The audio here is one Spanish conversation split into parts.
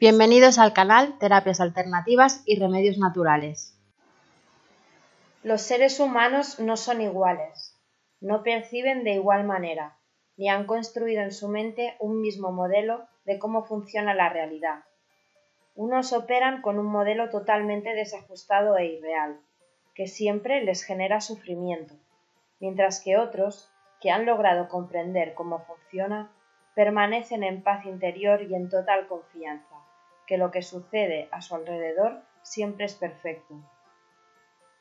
Bienvenidos al canal Terapias Alternativas y Remedios Naturales. Los seres humanos no son iguales, no perciben de igual manera, ni han construido en su mente un mismo modelo de cómo funciona la realidad. Unos operan con un modelo totalmente desajustado e irreal, que siempre les genera sufrimiento, mientras que otros, que han logrado comprender cómo funciona, permanecen en paz interior y en total confianza, que lo que sucede a su alrededor siempre es perfecto.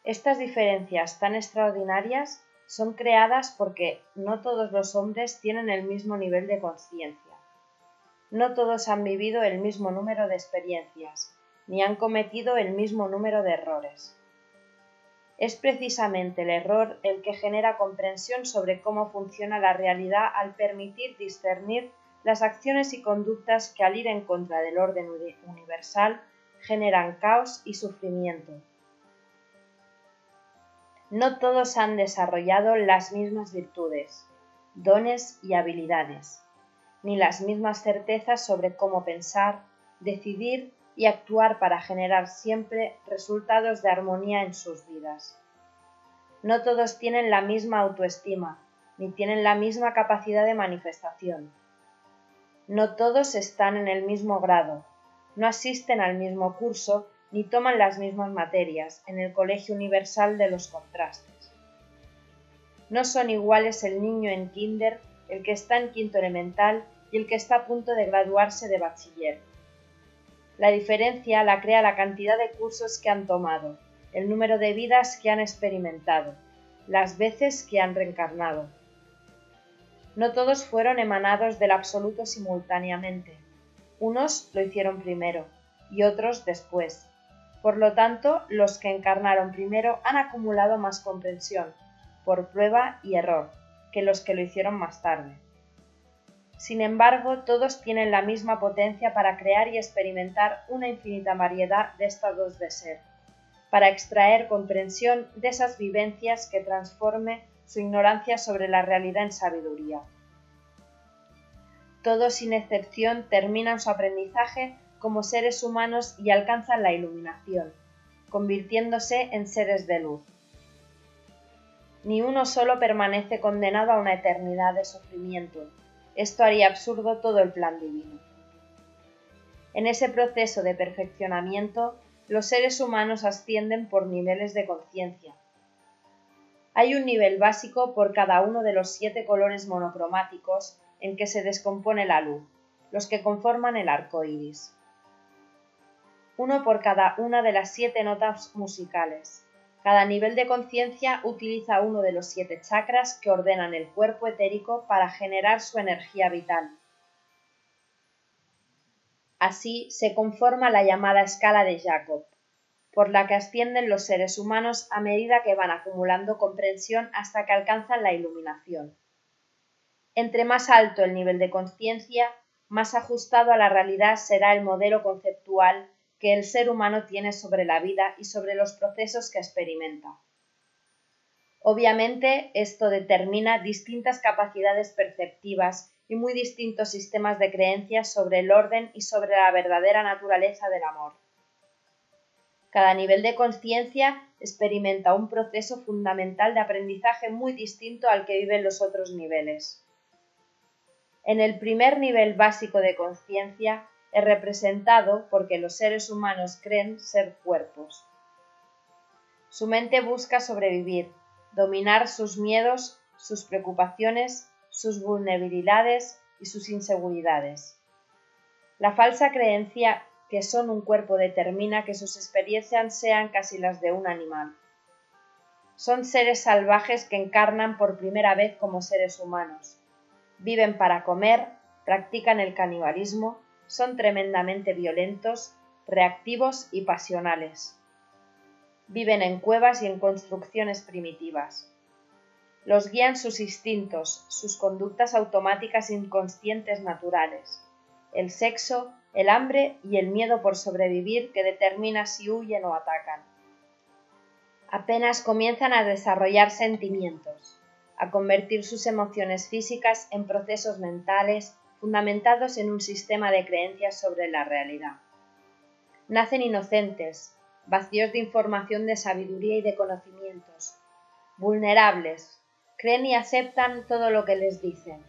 Estas diferencias tan extraordinarias son creadas porque no todos los hombres tienen el mismo nivel de conciencia. No todos han vivido el mismo número de experiencias, ni han cometido el mismo número de errores. Es precisamente el error el que genera comprensión sobre cómo funciona la realidad al permitir discernir las acciones y conductas que al ir en contra del orden universal generan caos y sufrimiento. No todos han desarrollado las mismas virtudes, dones y habilidades, ni las mismas certezas sobre cómo pensar, decidir y actuar para generar siempre resultados de armonía en sus vidas. No todos tienen la misma autoestima, ni tienen la misma capacidad de manifestación. No todos están en el mismo grado, no asisten al mismo curso ni toman las mismas materias en el Colegio Universal de los Contrastes. No son iguales el niño en kinder, el que está en quinto elemental y el que está a punto de graduarse de bachiller. La diferencia la crea la cantidad de cursos que han tomado, el número de vidas que han experimentado, las veces que han reencarnado. No todos fueron emanados del absoluto simultáneamente. Unos lo hicieron primero y otros después. Por lo tanto, los que encarnaron primero han acumulado más comprensión, por prueba y error, que los que lo hicieron más tarde. Sin embargo, todos tienen la misma potencia para crear y experimentar una infinita variedad de estados de ser, para extraer comprensión de esas vivencias que transforme su ignorancia sobre la realidad en sabiduría. Todos sin excepción terminan su aprendizaje como seres humanos y alcanzan la iluminación, convirtiéndose en seres de luz. Ni uno solo permanece condenado a una eternidad de sufrimiento. Esto haría absurdo todo el plan divino. En ese proceso de perfeccionamiento, los seres humanos ascienden por niveles de conciencia. Hay un nivel básico por cada uno de los 7 colores monocromáticos en que se descompone la luz, los que conforman el arco iris. Uno por cada una de las 7 notas musicales. Cada nivel de conciencia utiliza uno de los 7 chakras que ordenan el cuerpo etérico para generar su energía vital. Así se conforma la llamada escala de Jacob, por la que ascienden los seres humanos a medida que van acumulando comprensión hasta que alcanzan la iluminación. Entre más alto el nivel de conciencia, más ajustado a la realidad será el modelo conceptual que el ser humano tiene sobre la vida y sobre los procesos que experimenta. Obviamente, esto determina distintas capacidades perceptivas y muy distintos sistemas de creencias sobre el orden y sobre la verdadera naturaleza del amor. Cada nivel de conciencia experimenta un proceso fundamental de aprendizaje muy distinto al que viven los otros niveles. En el primer nivel básico de conciencia es representado porque los seres humanos creen ser cuerpos. Su mente busca sobrevivir, dominar sus miedos, sus preocupaciones, sus vulnerabilidades y sus inseguridades. La falsa creencia que son un cuerpo determina que sus experiencias sean casi las de un animal. Son seres salvajes que encarnan por primera vez como seres humanos. Viven para comer, practican el canibalismo, son tremendamente violentos, reactivos y pasionales. Viven en cuevas y en construcciones primitivas. Los guían sus instintos, sus conductas automáticas inconscientes naturales, el sexo, el hambre y el miedo por sobrevivir que determina si huyen o atacan. Apenas comienzan a desarrollar sentimientos, a convertir sus emociones físicas en procesos mentales, fundamentados en un sistema de creencias sobre la realidad. Nacen inocentes, vacíos de información, de sabiduría y de conocimientos, vulnerables, creen y aceptan todo lo que les dicen,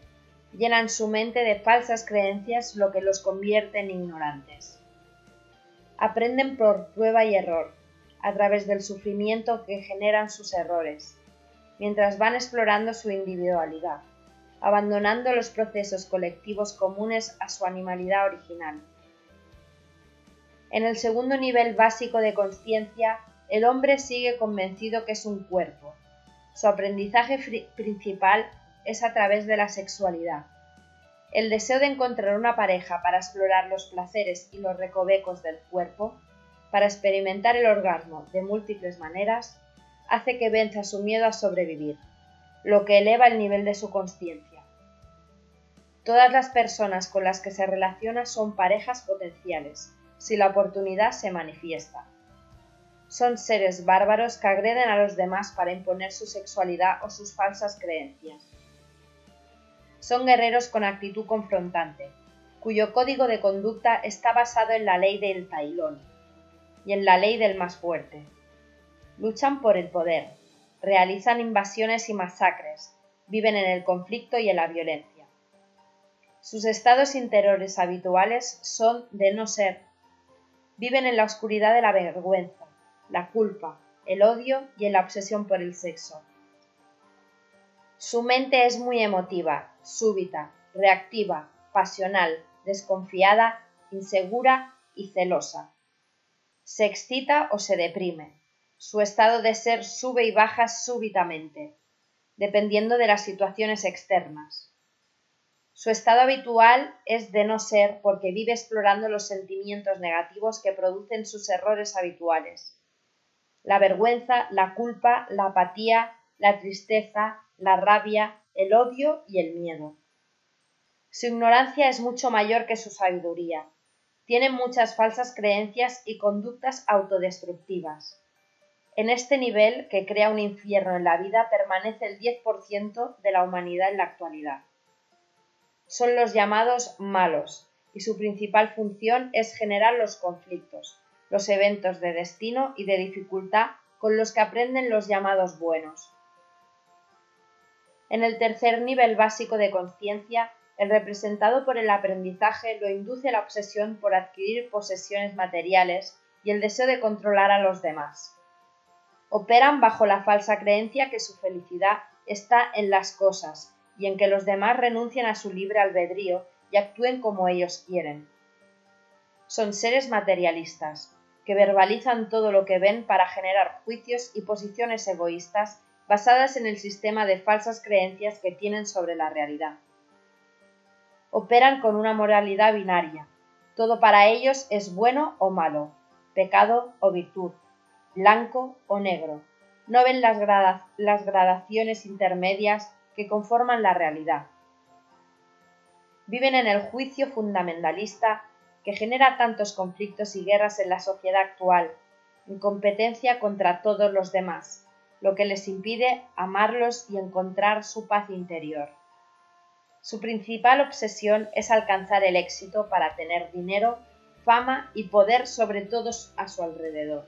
llenan su mente de falsas creencias, lo que los convierte en ignorantes. Aprenden por prueba y error, a través del sufrimiento que generan sus errores, mientras van explorando su individualidad, abandonando los procesos colectivos comunes a su animalidad original. En el segundo nivel básico de conciencia, el hombre sigue convencido que es un cuerpo. Su aprendizaje principal es a través de la sexualidad. El deseo de encontrar una pareja para explorar los placeres y los recovecos del cuerpo, para experimentar el orgasmo de múltiples maneras, hace que venza su miedo a sobrevivir, lo que eleva el nivel de su consciencia. Todas las personas con las que se relaciona son parejas potenciales, si la oportunidad se manifiesta. Son seres bárbaros que agreden a los demás para imponer su sexualidad o sus falsas creencias. Son guerreros con actitud confrontante, cuyo código de conducta está basado en la ley del tailón y en la ley del más fuerte. Luchan por el poder, realizan invasiones y masacres, viven en el conflicto y en la violencia. Sus estados interiores habituales son de no ser. Viven en la oscuridad de la vergüenza, la culpa, el odio y en la obsesión por el sexo. Su mente es muy emotiva, súbita, reactiva, pasional, desconfiada, insegura y celosa. Se excita o se deprime. Su estado de ser sube y baja súbitamente, dependiendo de las situaciones externas. Su estado habitual es de no ser porque vive explorando los sentimientos negativos que producen sus errores habituales. La vergüenza, la culpa, la apatía, la tristeza, la rabia, el odio y el miedo. Su ignorancia es mucho mayor que su sabiduría. Tienen muchas falsas creencias y conductas autodestructivas. En este nivel, que crea un infierno en la vida, permanece el 10% de la humanidad en la actualidad. Son los llamados malos, y su principal función es generar los conflictos, los eventos de destino y de dificultad con los que aprenden los llamados buenos. En el tercer nivel básico de conciencia, el representado por el aprendizaje lo induce la obsesión por adquirir posesiones materiales y el deseo de controlar a los demás. Operan bajo la falsa creencia que su felicidad está en las cosas y en que los demás renuncien a su libre albedrío y actúen como ellos quieren. Son seres materialistas, que verbalizan todo lo que ven para generar juicios y posiciones egoístas basadas en el sistema de falsas creencias que tienen sobre la realidad. Operan con una moralidad binaria. Todo para ellos es bueno o malo, pecado o virtud, blanco o negro. No ven las gradaciones intermedias que conforman la realidad. Viven en el juicio fundamentalista que genera tantos conflictos y guerras en la sociedad actual, en competencia contra todos los demás, lo que les impide amarlos y encontrar su paz interior. Su principal obsesión es alcanzar el éxito para tener dinero, fama y poder sobre todos a su alrededor.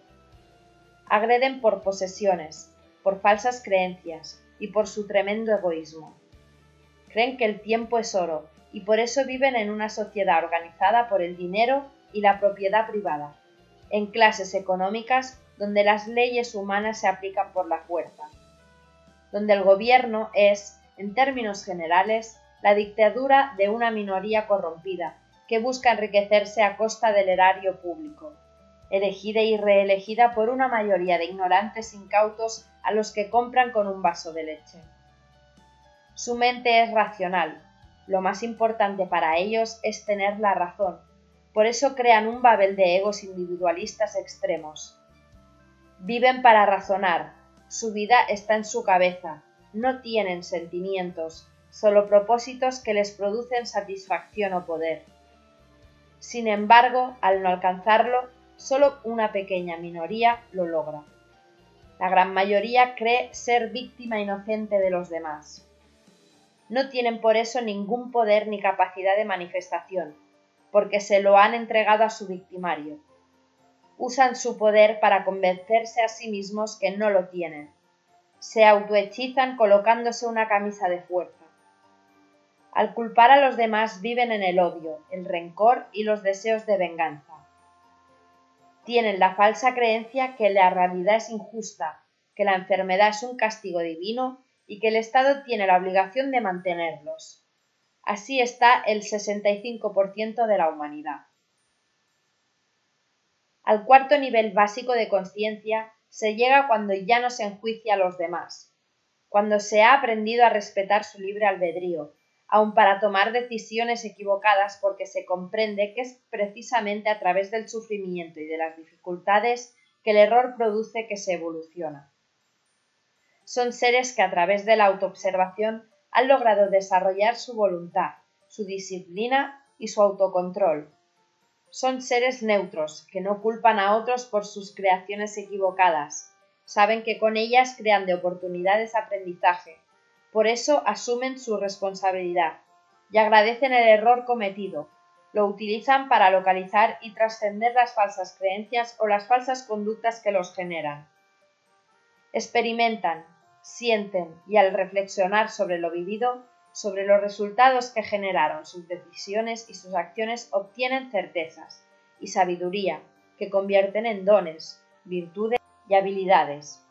Agreden por posesiones, por falsas creencias y por su tremendo egoísmo. Creen que el tiempo es oro y por eso viven en una sociedad organizada por el dinero y la propiedad privada, en clases económicas donde las leyes humanas se aplican por la fuerza, donde el gobierno es, en términos generales, la dictadura de una minoría corrompida que busca enriquecerse a costa del erario público, elegida y reelegida por una mayoría de ignorantes incautos a los que compran con un vaso de leche. Su mente es racional. Lo más importante para ellos es tener la razón. Por eso crean un babel de egos individualistas extremos. Viven para razonar. Su vida está en su cabeza. No tienen sentimientos, solo propósitos que les producen satisfacción o poder. Sin embargo, al no alcanzarlo, solo una pequeña minoría lo logra. La gran mayoría cree ser víctima inocente de los demás. No tienen por eso ningún poder ni capacidad de manifestación, porque se lo han entregado a su victimario. Usan su poder para convencerse a sí mismos que no lo tienen. Se autohechizan colocándose una camisa de fuerza. Al culpar a los demás viven en el odio, el rencor y los deseos de venganza. Tienen la falsa creencia que la realidad es injusta, que la enfermedad es un castigo divino y que el Estado tiene la obligación de mantenerlos. Así está el 65% de la humanidad. Al cuarto nivel básico de conciencia se llega cuando ya no se enjuicia a los demás, cuando se ha aprendido a respetar su libre albedrío, aun para tomar decisiones equivocadas porque se comprende que es precisamente a través del sufrimiento y de las dificultades que el error produce que se evoluciona. Son seres que a través de la autoobservación han logrado desarrollar su voluntad, su disciplina y su autocontrol. Son seres neutros, que no culpan a otros por sus creaciones equivocadas. Saben que con ellas crean de oportunidades aprendizaje. Por eso asumen su responsabilidad y agradecen el error cometido. Lo utilizan para localizar y trascender las falsas creencias o las falsas conductas que los generan. Experimentan, sienten y al reflexionar sobre lo vivido, sobre los resultados que generaron sus decisiones y sus acciones, obtienen certezas y sabiduría que convierten en dones, virtudes y habilidades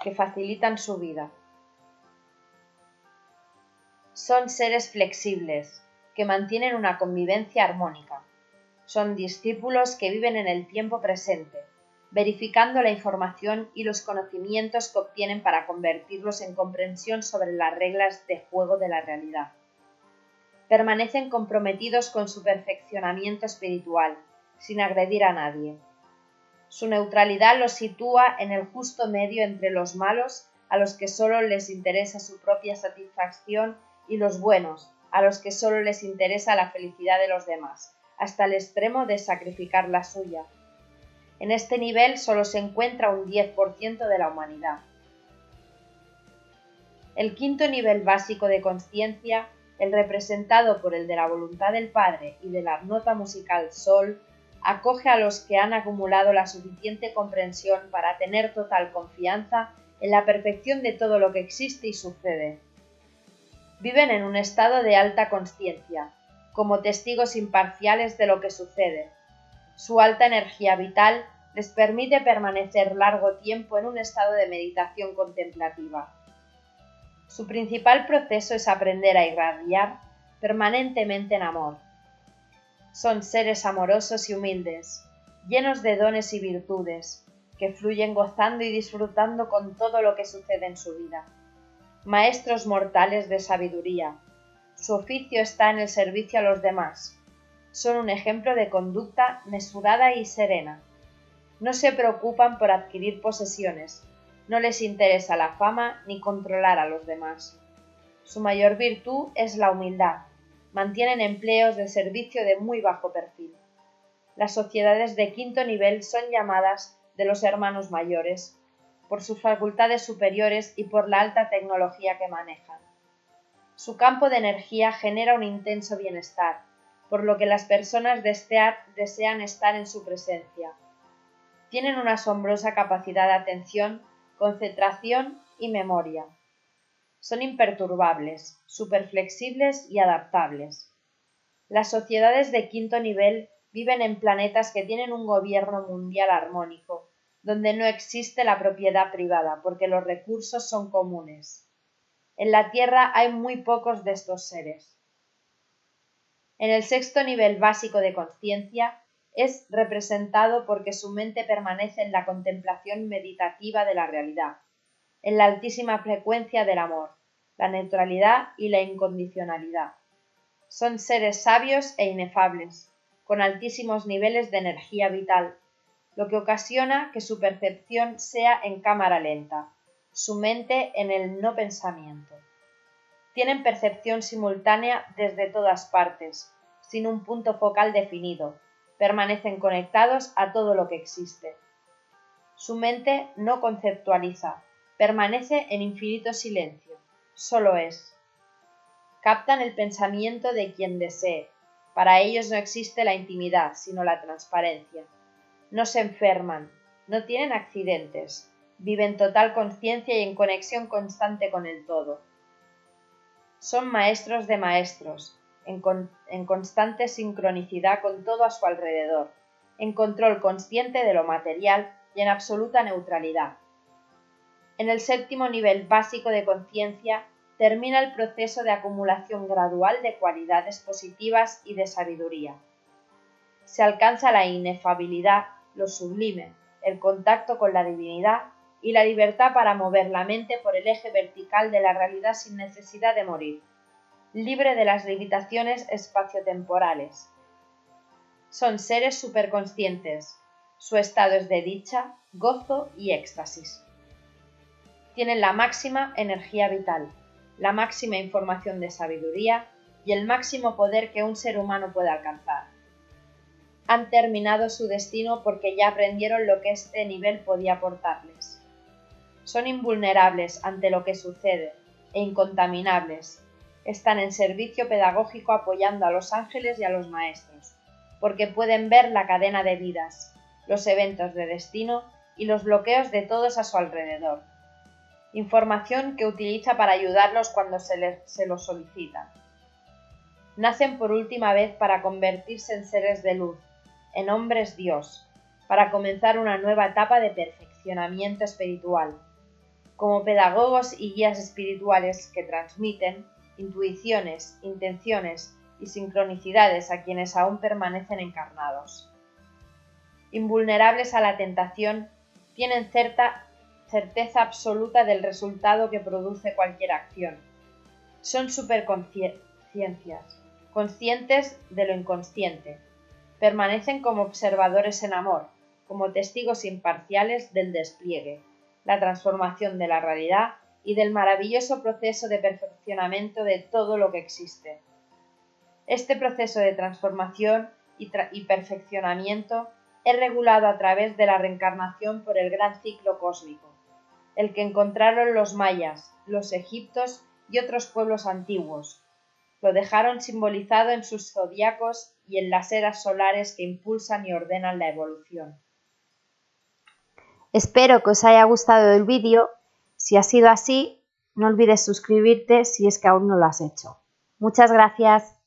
que facilitan su vida. Son seres flexibles que mantienen una convivencia armónica. Son discípulos que viven en el tiempo presente, verificando la información y los conocimientos que obtienen para convertirlos en comprensión sobre las reglas de juego de la realidad. Permanecen comprometidos con su perfeccionamiento espiritual, sin agredir a nadie. Su neutralidad los sitúa en el justo medio entre los malos, a los que solo les interesa su propia satisfacción, y los buenos, a los que solo les interesa la felicidad de los demás, hasta el extremo de sacrificar la suya. En este nivel solo se encuentra un 10% de la humanidad. El quinto nivel básico de conciencia, el representado por el de la voluntad del Padre y de la nota musical Sol, acoge a los que han acumulado la suficiente comprensión para tener total confianza en la perfección de todo lo que existe y sucede. Viven en un estado de alta conciencia, como testigos imparciales de lo que sucede. Su alta energía vital les permite permanecer largo tiempo en un estado de meditación contemplativa. Su principal proceso es aprender a irradiar permanentemente en amor. Son seres amorosos y humildes, llenos de dones y virtudes, que fluyen gozando y disfrutando con todo lo que sucede en su vida. Maestros mortales de sabiduría. Su oficio está en el servicio a los demás. Son un ejemplo de conducta mesurada y serena. No se preocupan por adquirir posesiones, no les interesa la fama ni controlar a los demás. Su mayor virtud es la humildad. Mantienen empleos de servicio de muy bajo perfil. Las sociedades de quinto nivel son llamadas de los hermanos mayores, por sus facultades superiores y por la alta tecnología que manejan. Su campo de energía genera un intenso bienestar, por lo que las personas desean estar en su presencia. Tienen una asombrosa capacidad de atención, concentración y memoria. Son imperturbables, superflexibles y adaptables. Las sociedades de quinto nivel viven en planetas que tienen un gobierno mundial armónico, donde no existe la propiedad privada porque los recursos son comunes. En la Tierra hay muy pocos de estos seres. En el sexto nivel básico de conciencia es representado porque su mente permanece en la contemplación meditativa de la realidad, en la altísima frecuencia del amor, la neutralidad y la incondicionalidad. Son seres sabios e inefables, con altísimos niveles de energía vital, lo que ocasiona que su percepción sea en cámara lenta, su mente en el no pensamiento. Tienen percepción simultánea desde todas partes, sin un punto focal definido, permanecen conectados a todo lo que existe. Su mente no conceptualiza, permanece en infinito silencio, solo es. Captan el pensamiento de quien desee. Para ellos no existe la intimidad, sino la transparencia. No se enferman, no tienen accidentes, viven total conciencia y en conexión constante con el todo. Son maestros de maestros, en constante sincronicidad con todo a su alrededor, en control consciente de lo material y en absoluta neutralidad. En el 7º nivel básico de conciencia termina el proceso de acumulación gradual de cualidades positivas y de sabiduría. Se alcanza la inefabilidad, lo sublime, el contacto con la divinidad y la libertad para mover la mente por el eje vertical de la realidad sin necesidad de morir, libre de las limitaciones espaciotemporales. Son seres superconscientes. Su estado es de dicha, gozo y éxtasis. Tienen la máxima energía vital, la máxima información de sabiduría y el máximo poder que un ser humano puede alcanzar. Han terminado su destino porque ya aprendieron lo que este nivel podía aportarles. Son invulnerables ante lo que sucede e incontaminables. Están en servicio pedagógico apoyando a los ángeles y a los maestros, porque pueden ver la cadena de vidas, los eventos de destino y los bloqueos de todos a su alrededor. Información que utiliza para ayudarlos cuando se los solicita. Nacen por última vez para convertirse en seres de luz, en hombres Dios, para comenzar una nueva etapa de perfeccionamiento espiritual, como pedagogos y guías espirituales que transmiten intuiciones, intenciones y sincronicidades a quienes aún permanecen encarnados. Invulnerables a la tentación, tienen certeza absoluta del resultado que produce cualquier acción. Son superconciencias, conscientes de lo inconsciente. Permanecen como observadores en amor, como testigos imparciales del despliegue, la transformación de la realidad y del maravilloso proceso de perfeccionamiento de todo lo que existe. Este proceso de transformación y perfeccionamiento es regulado a través de la reencarnación por el gran ciclo cósmico, el que encontraron los mayas, los egipcios y otros pueblos antiguos. Lo dejaron simbolizado en sus zodíacos y en las eras solares que impulsan y ordenan la evolución. Espero que os haya gustado el vídeo. Si ha sido así, no olvides suscribirte si es que aún no lo has hecho. Muchas gracias.